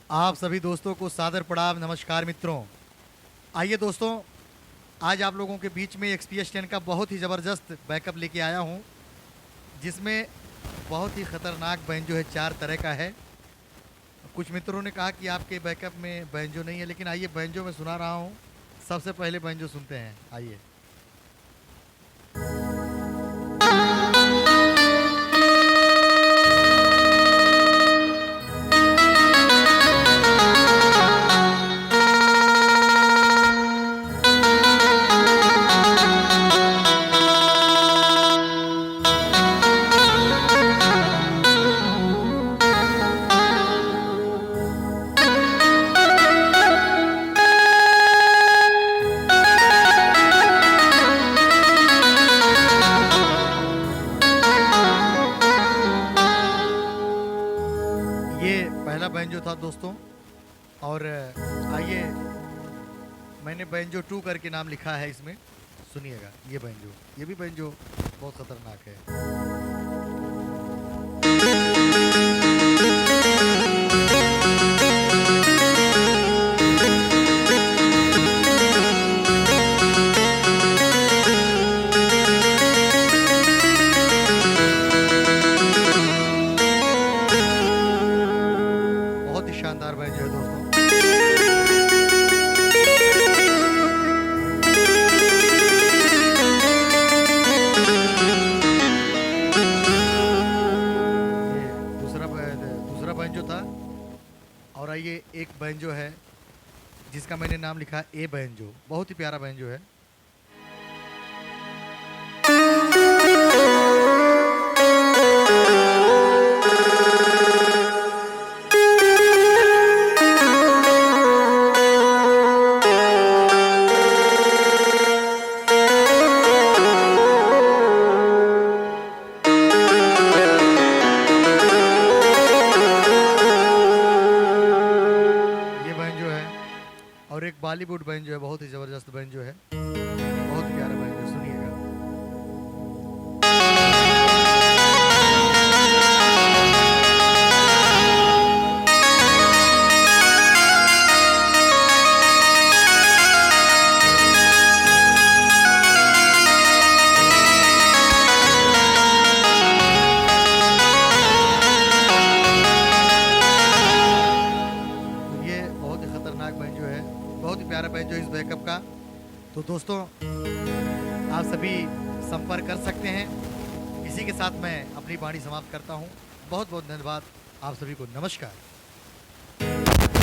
आप सभी दोस्तों को सादर प्रणाम। नमस्कार मित्रों। आइए दोस्तों, आज आप लोगों के बीच में XPS 10 का बहुत ही ज़बरदस्त बैकअप लेके आया हूँ, जिसमें बहुत ही ख़तरनाक बैंजो है। 4 तरह का है। कुछ मित्रों ने कहा कि आपके बैकअप में बैंजो नहीं है, लेकिन आइए बैंजो मैं सुना रहा हूँ। सबसे पहले बैंजो सुनते हैं, आइए। ये पहला बैंजो था दोस्तों। और आइए, मैंने बैंजो 2 करके नाम लिखा है इसमें, सुनिएगा। ये बैंजो, ये भी बैंजो बहुत ख़तरनाक है। बहुत ही शानदार बैंजो है दोस्तों। ये दूसरा बैंजो था। और आइए, एक बैंजो है जिसका मैंने नाम लिखा ए बैंजो। बहुत ही प्यारा बैंजो है। ये बैंजो है। और एक बॉलीवुड बैंजो है, बहुत ही ज़बरदस्त बैंजो है। बहुत ही प्यारा बैंजो, सुनिएगा। ये बहुत ही खतरनाक बैंजो है, बहुत ही प्यारा बैंजो इस बैकअप का। तो दोस्तों, आप सभी संपर्क कर सकते हैं। इसी के साथ मैं अपनी वाणी समाप्त करता हूँ। बहुत बहुत धन्यवाद आप सभी को। नमस्कार।